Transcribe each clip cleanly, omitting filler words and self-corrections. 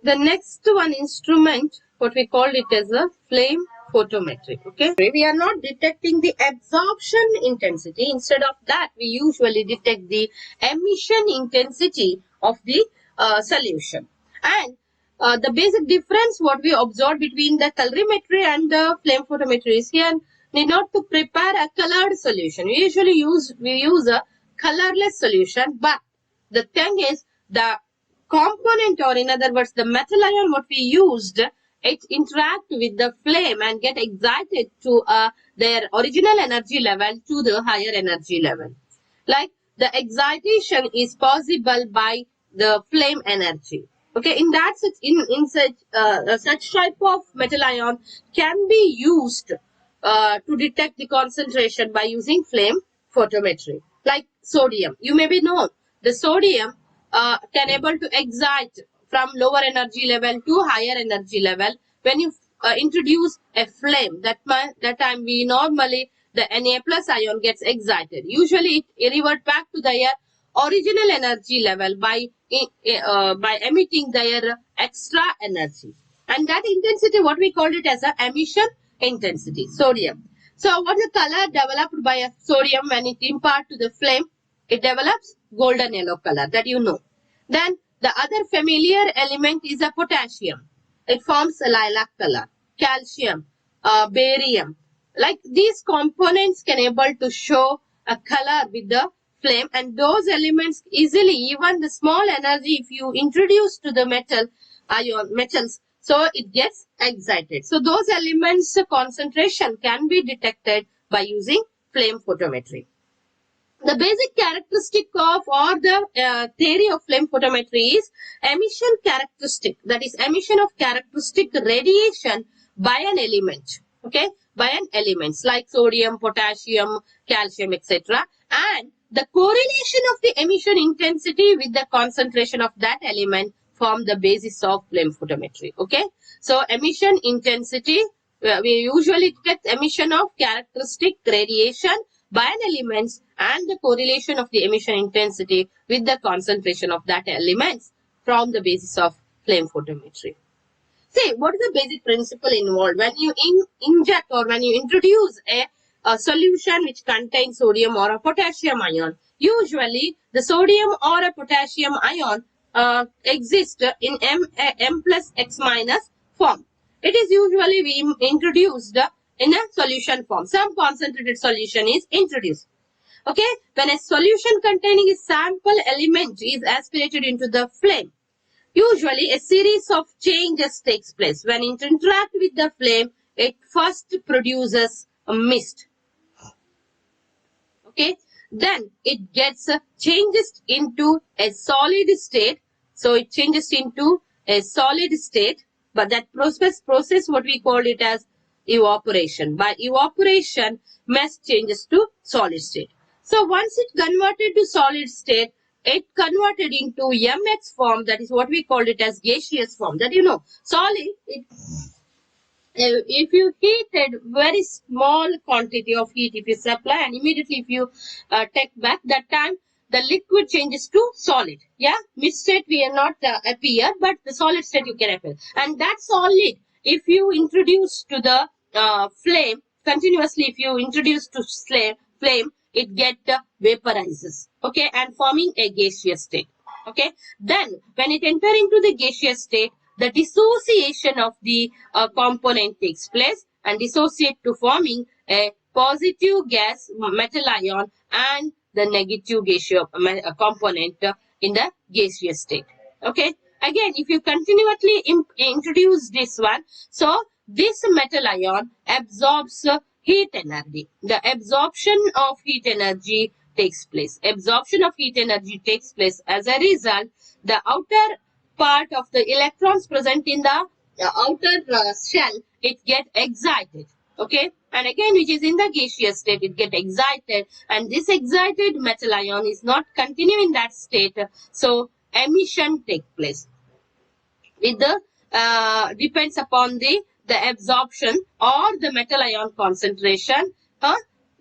The next one instrument, what we call it as a flame photometric. Okay, we are not detecting the absorption intensity. Instead of that, we usually detect the emission intensity of the solution. And the basic difference what we observed between the colorimetry and the flame photometry is here need not to prepare a colored solution. We usually use a colorless solution, but the thing is the component, or in other words the metal ion what we used, it interact with the flame and get excited to their original energy level to the higher energy level. Like the excitation is possible by the flame energy. Okay, in that such type of metal ion can be used to detect the concentration by using flame photometry. Like sodium, you may be known the sodium can able to excite from lower energy level to higher energy level. When you introduce a flame, that time we normally the Na plus ion gets excited. Usually it revert back to their original energy level by emitting their extra energy, and that intensity what we called it as a emission intensity, sodium. So what the color developed by a sodium when it impart to the flame, it develops golden yellow color, that you know. Then the other familiar element is a potassium. It forms a lilac color. Calcium, barium, like these components can able to show a color with the flame, and those elements easily, even the small energy if you introduce to the metals, so it gets excited. So those elements concentration can be detected by using flame photometry. The basic characteristic of or the theory of flame photometry is emission characteristic, that is emission of characteristic radiation by an element. Okay, by an elements like sodium, potassium, calcium, etc. And the correlation of the emission intensity with the concentration of that element form the basis of flame photometry. Okay, so emission intensity, we usually detect emission of characteristic radiation by an elements and the correlation of the emission intensity with the concentration of that elements from the basis of flame photometry. See, what is the basic principle involved when you inject or when you introduce a solution which contains sodium or a potassium ion? Usually, the sodium or a potassium ion exists in M plus X minus form. It is usually we introduced in a solution form. Some concentrated solution is introduced. Okay, when a solution containing a sample element is aspirated into the flame, usually a series of changes takes place. When it interacts with the flame, it first produces a mist. Okay, then it gets changes into a solid state. So it changes into a solid state, but that process what we call it as evaporation. By evaporation, mist changes to solid state. So once it converted to solid state, it converted into MX form, that is what we called it as gaseous form. That you know, solid, if you heated very small quantity of heat, if you supply and immediately if you take back, that time the liquid changes to solid. Yeah, mist state we are not appear, but the solid state you can appear. And that solid, if you introduce to the flame, continuously if you introduce to flame, it get vaporizes, okay, and forming a gaseous state. Okay, then when it enter into the gaseous state, the dissociation of the component takes place and dissociate to forming a positive gas metal ion and the negative gaseous component in the gaseous state. Okay, again if you continuously introduce this one, so this metal ion absorbs heat energy. The absorption of heat energy takes place. Absorption of heat energy takes place. As a result, the outer part of the electrons present in the outer shell, it get excited. Okay, and again which is in the gaseous state, it get excited, and this excited metal ion is not continue in that state, so emission take place. With the depends upon the absorption or the metal ion concentration.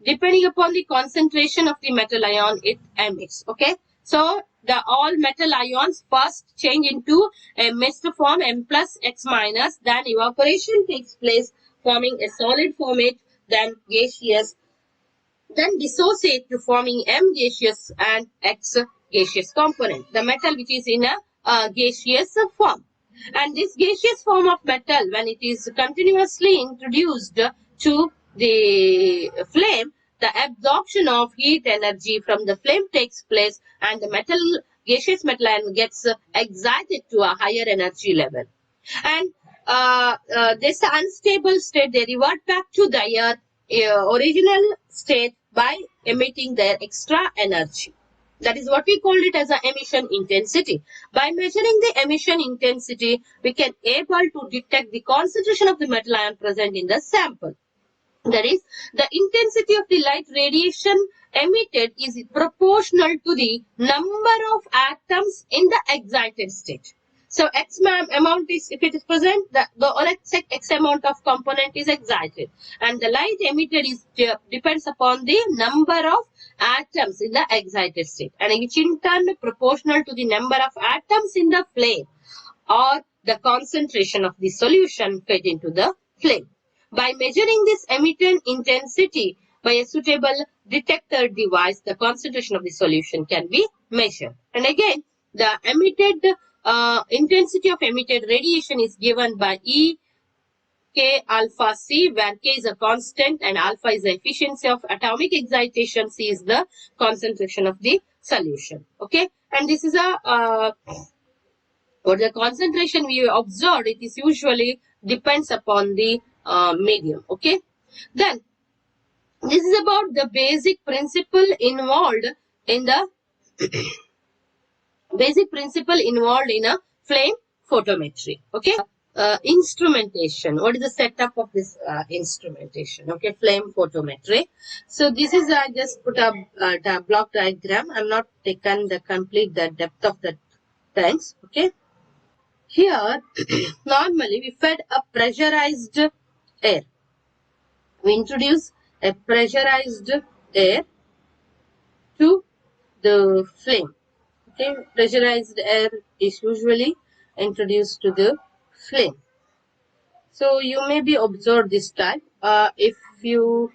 Depending upon the concentration of the metal ion, it emits. Okay, so the all metal ions first change into a mist form M plus X minus, then evaporation takes place forming a solid format, then gaseous, then dissociate to forming M gaseous and X gaseous component, the metal which is in a gaseous form. And this gaseous form of metal, when it is continuously introduced to the flame, the absorption of heat energy from the flame takes place and the gaseous metal ion gets excited to a higher energy level. And this unstable state, they revert back to their original state by emitting their extra energy. That is what we called it as an emission intensity. By measuring the emission intensity, we can able to detect the concentration of the metal ion present in the sample. That is, the intensity of the light radiation emitted is proportional to the number of atoms in the excited state. So X amount is, if it is present, the X amount of component is excited, and the light emitted is depends upon the number of atoms in the excited state, and which in turn proportional to the number of atoms in the flame or the concentration of the solution fed into the flame. By measuring this emission intensity by a suitable detector device, the concentration of the solution can be measured. And again, the emitted intensity of emitted radiation is given by E K alpha C, where K is a constant and alpha is the efficiency of atomic excitation, C is the concentration of the solution. Okay, and this is a what the concentration we observed, it is usually depends upon the medium. Okay, then this is about the basic principle involved in the a flame photometry. Okay, instrumentation. What is the setup of this instrumentation? Okay, flame photometry. So this is I just put a block diagram. I'm not taken the depth of the tanks. Okay. Here, normally we fed a pressurized air. We introduce a pressurized air to the flame. Okay, pressurized air is usually introduced to the flame. So you may be observed this type. If you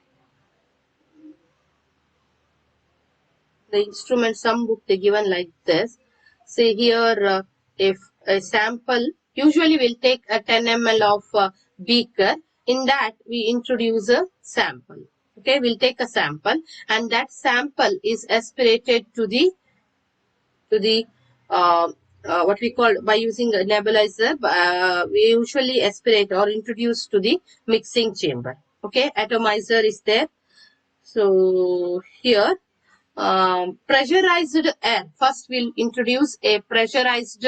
the instrument, some book they given like this. Say here, if a sample, usually we'll take a 10 ml of beaker. In that we introduce a sample. Okay, we'll take a sample, and that sample is aspirated to the what we call by using a nebulizer. We usually aspirate or introduce to the mixing chamber. Okay, atomizer is there. So here. Pressurized air. First, we'll introduce a pressurized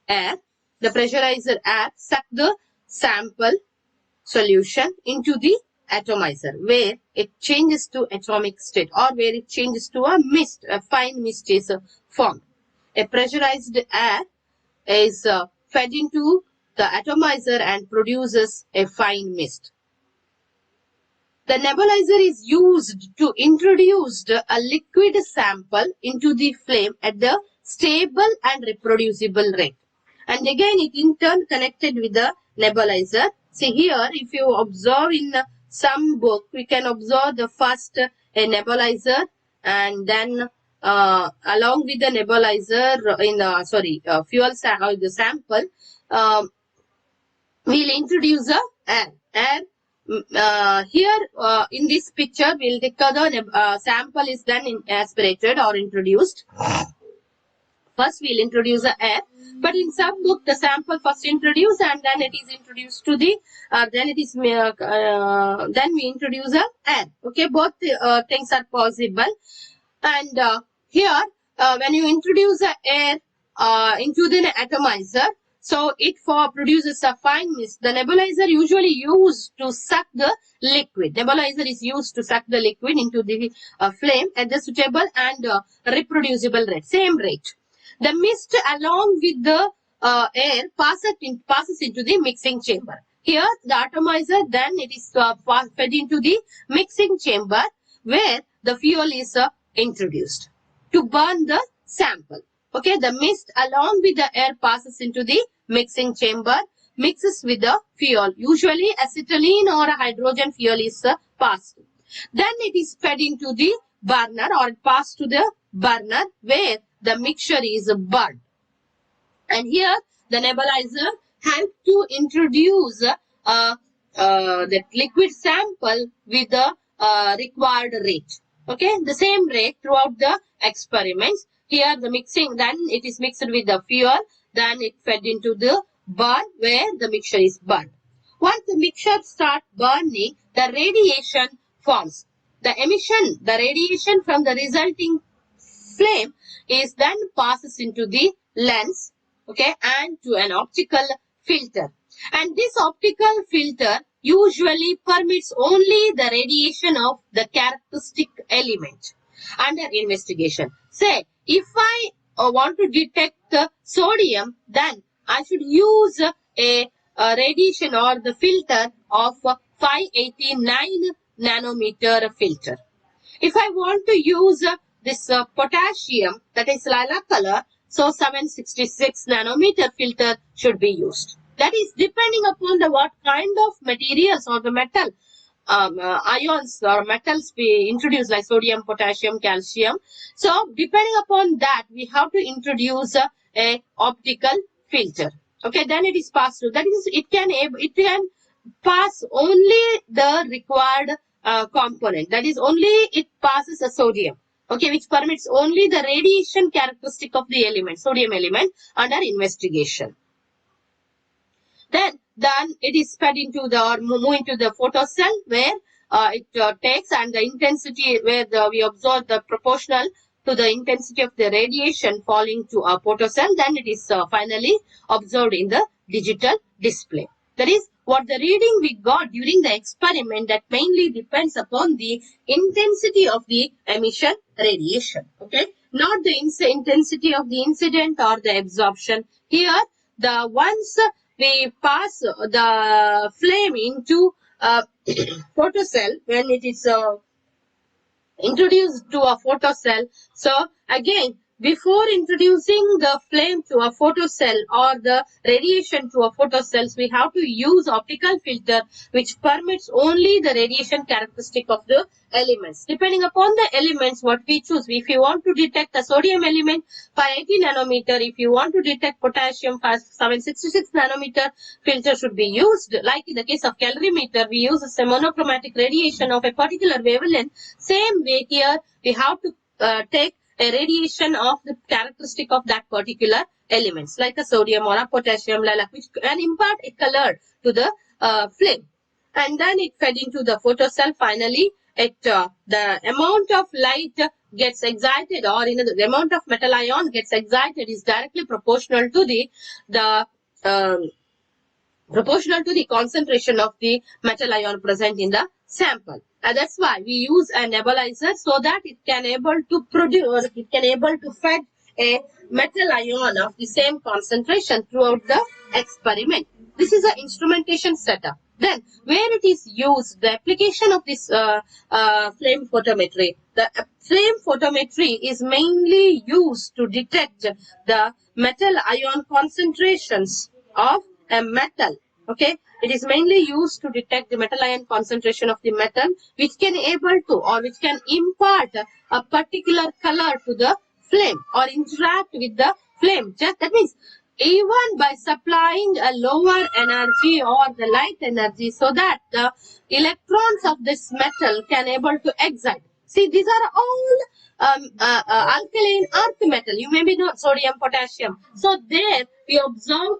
air. The pressurized air suck the sample solution into the atomizer, where it changes to atomic state or where it changes to a mist, a fine mist is formed. A pressurized air is fed into the atomizer and produces a fine mist. The nebulizer is used to introduce a liquid sample into the flame at the stable and reproducible rate. And again, it in turn connected with the nebulizer. See here, if you observe in some book, we can observe the first a nebulizer, and then along with the nebulizer in the fuel the sample, we'll introduce a air. Here in this picture, we'll take the sample is then aspirated or introduced. First, we'll introduce the air, but in some book, the sample first introduced and then it is introduced to the then we introduce the air. Okay, both things are possible. And here, when you introduce the air into the atomizer, so it produces a fine mist. The nebulizer usually used to suck the liquid. Nebulizer is used to suck the liquid into the flame at the suitable and reproducible rate, same rate. The mist along with the air passes into the mixing chamber. Here the atomizer, then it is fed into the mixing chamber where the fuel is introduced to burn the sample. Okay, the mist along with the air passes into the mixing chamber, mixes with the fuel. Usually acetylene or hydrogen fuel is passed. Then it is fed into the burner or passed to the burner where the mixture is burned. And here the nebulizer helps to introduce the liquid sample with the required rate. Okay, the same rate throughout the experiments. Here the mixing, then it is mixed with the fuel, then it fed into the burn where the mixture is burned. Once the mixture starts burning, the radiation forms. The radiation from the resulting flame is then passes into the lens, okay, and to an optical filter. And this optical filter usually permits only the radiation of the characteristic element under investigation. Say, if I want to detect the sodium, then I should use a radiation or the filter of 589 nanometer filter. If I want to use this potassium, that is lilac color, so 766 nanometer filter should be used. That is depending upon the what kind of materials or the metal ions or metals we introduce, like sodium, potassium, calcium. So depending upon that, we have to introduce a optical filter. Okay, then it is passed through. That is, it can pass only the required component. That is, only it passes a sodium. Okay, which permits only the radiation characteristic of the element, sodium element, under investigation. Then it is fed into the or move into the photocell where it takes, and the intensity where we observe the proportional to the intensity of the radiation falling to a photocell. Then it is finally observed in the digital display. That is what the reading we got during the experiment that mainly depends upon the intensity of the emission radiation. Okay, not the intensity of the incident or the absorption. Here, the once we pass the flame into a photocell, when it is introduced to a photocell. So again, before introducing the flame to a photocell or the radiation to a photocells, we have to use optical filter which permits only the radiation characteristic of the elements. Depending upon the elements what we choose, if you want to detect the sodium element, 580 nanometer. If you want to detect potassium, 766 nanometer filter should be used. Like in the case of calorimeter, we use a monochromatic radiation of a particular wavelength. Same way here, we have to take a radiation of the characteristic of that particular elements, like a sodium or a potassium, lilac, which can impart a color to the flame. And then it fed into the photocell. Finally, the amount of light gets excited, or the amount of metal ion gets excited is directly proportional to the concentration of the metal ion present in the sample. And that's why we use a nebulizer, so that it can able to produce, it can able to fed a metal ion of the same concentration throughout the experiment. This is an instrumentation setup. Then, where it is used, the application of this flame photometry. The flame photometry is mainly used to detect the metal ion concentrations of a metal. Okay, it is mainly used to detect the metal ion concentration of the metal, which can able to, or which can impart a particular color to the flame or interact with the flame. Just that means, even by supplying a lower energy or the light energy, so that the electrons of this metal can able to excite. See, these are all alkaline earth metal. You maybe know sodium, potassium. So there we observe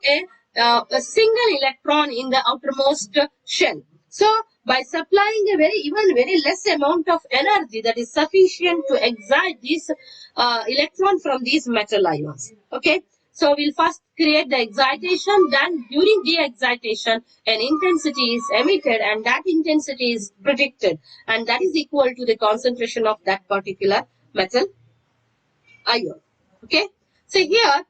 a single electron in the outermost shell. So by supplying a very less amount of energy, that is sufficient to excite these electron from these metal ions. Okay. So we'll first create the excitation, then during the excitation, an intensity is emitted, and that intensity is predicted, and that is equal to the concentration of that particular metal ion. Okay. So here,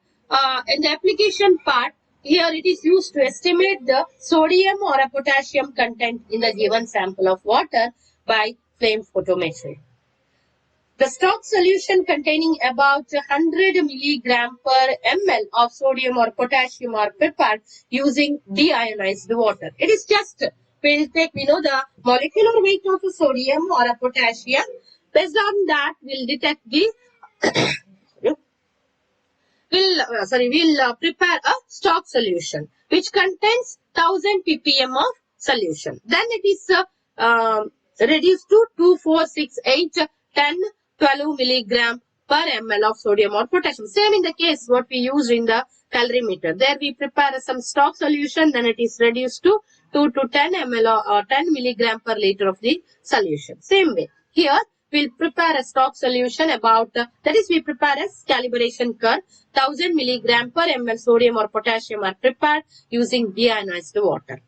in the application part, here it is used to estimate the sodium or a potassium content in the given sample of water by flame photometry. The stock solution containing about 100 milligram per ml of sodium or potassium are prepared using deionized water. It is just, we'll take, the molecular weight of a sodium or a potassium. Based on that, we'll detect the, we'll prepare a stock solution which contains 1000 ppm of solution. Then it is reduced to 2, 4, 6, 8, 10, 12 milligram per ml of sodium or potassium. Same in the case what we use in the calorimeter. There we prepare some stock solution, then it is reduced to 2 to 10 ml or 10 milligram per liter of the solution. Same way. Here we'll prepare a stock solution about, that is we prepare a calibration curve. 1000 milligram per ml sodium or potassium are prepared using deionized water.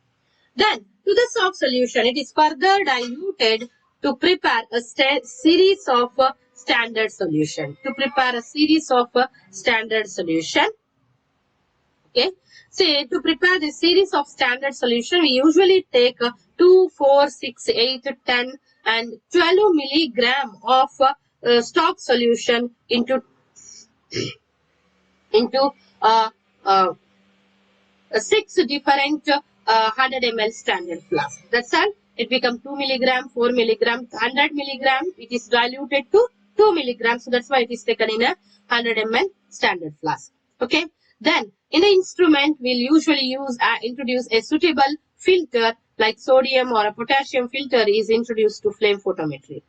Then, to the stock solution, it is further diluted to prepare a series of standard solution. To prepare a series of standard solution. Okay. Say, to prepare the series of standard solution, we usually take 2, 4, 6, 8, 10 and 12 milligram of stock solution into 6 different 100 ml standard flask. That's all. It becomes 2 milligram, 4 milligram, 100 milligram. It is diluted to 2 milligrams. So that's why it is taken in a 100 ml standard flask. Okay. Then in the instrument, we'll usually introduce a suitable filter like sodium or a potassium filter is introduced to flame photometry.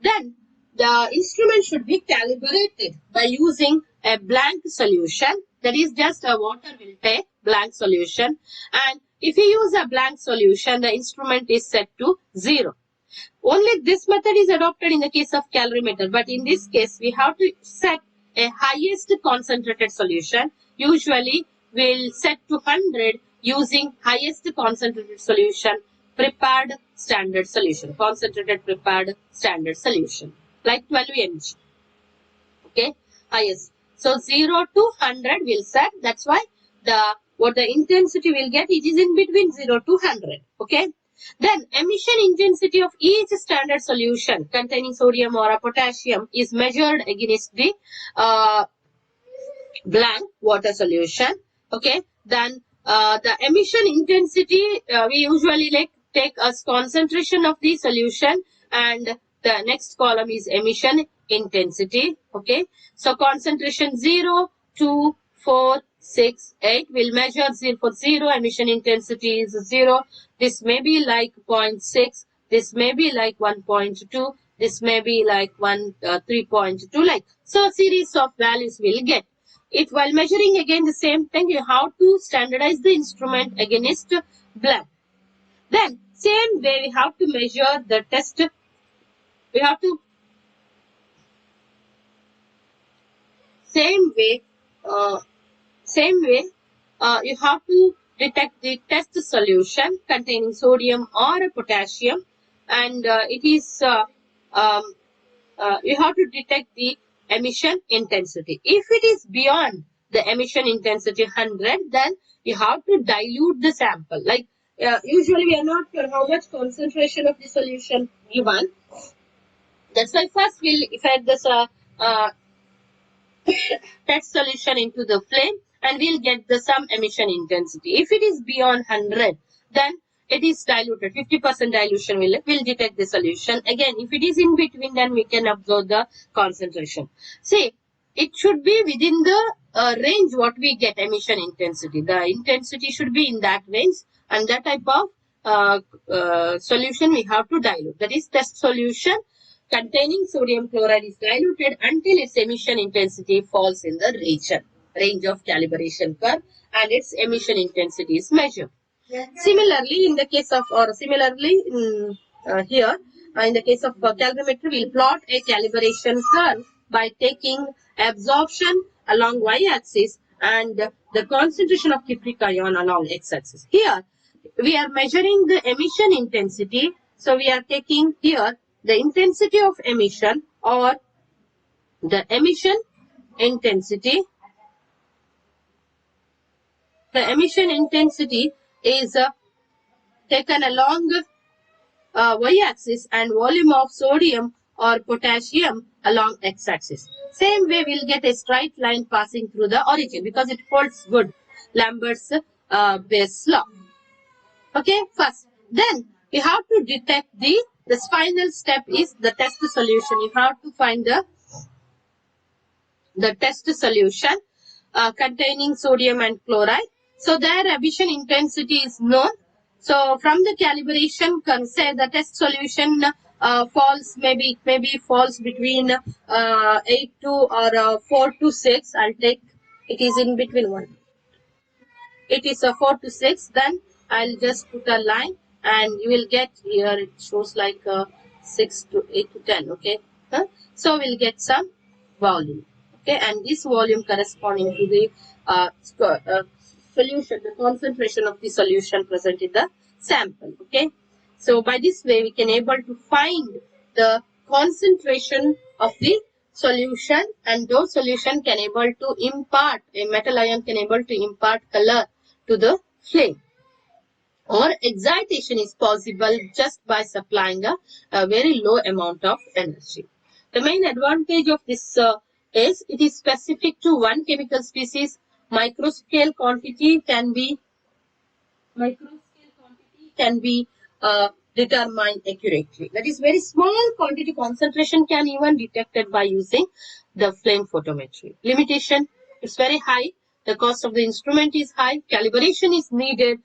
Then the instrument should be calibrated by using a blank solution. That is just a water will take blank solution. And if you use a blank solution, the instrument is set to 0. Only this method is adopted in the case of calorimeter. But in this case, we have to set a highest concentrated solution. Usually, we'll set to 100 using highest concentrated solution, prepared standard solution, concentrated prepared standard solution, like 12 mg. Okay, highest. So 0 to 100 will set. That's why what the intensity will get, it is in between 0 to 100. Okay. Then emission intensity of each standard solution containing sodium or a potassium is measured against the blank water solution. Okay. Then the emission intensity, we usually take as concentration of the solution, and the next column is emission intensity. Okay. So concentration 0, 2, 4, 6, 8. We'll measure 0 for 0. Emission intensity is 0. This may be like 0.6. This may be like 1.2. This may be like 3.2. Like so, series of values will get. If while measuring again the same thing, you have to standardize the instrument against blank. Then same way we have to measure the test. We have to same way you have to detect the test solution containing sodium or potassium, and it is you have to detect the emission intensity. If it is beyond the emission intensity 100, then you have to dilute the sample. Like usually we are not sure how much concentration of the solution given. That's why first we'll add this test solution into the flame, and we'll get the some emission intensity. If it is beyond 100, then it is diluted. 50% dilution will detect the solution. Again, if it is in between, then we can observe the concentration. See, it should be within the range what we get emission intensity. The intensity should be in that range, and that type of solution we have to dilute. That is, test solution containing sodium chloride is diluted until its emission intensity falls in the range of calibration curve, and its emission intensity is measured. Similarly, in the case of, or similarly here, in the case of calorimetry, we'll plot a calibration curve by taking absorption along y-axis and the concentration of cupric ion along x-axis. Here, we are measuring the emission intensity. So, we are taking here the intensity of emission, or the emission intensity. The emission intensity is taken along y-axis, and volume of sodium or potassium along x-axis. Same way we'll get a straight line passing through the origin because it holds good Lambert's base law. Okay, first. Then we have to detect the final step is the test solution. You have to find the test solution containing sodium and chloride. So their emission intensity is known. So from the calibration, can say the test solution falls maybe falls between 8 to or 4 to 6. I'll take it is in between one. It is a 4 to 6. Then I'll just put a line and you will get here it shows like 6 to 8 to 10. Okay, so we'll get some volume. Okay, and this volume corresponding to the solution, the concentration of the solution present in the sample. Okay, so by this way we can able to find the concentration of the solution, and those solution can able to impart, a metal ion can able to impart color to the flame. Or excitation is possible just by supplying a very low amount of energy. The main advantage of this is it is specific to one chemical species. Microscale quantity can be determined accurately. That is, very small quantity concentration can even detected by using the flame photometry. Limitation, it's very high. The cost of the instrument is high. Calibration is needed.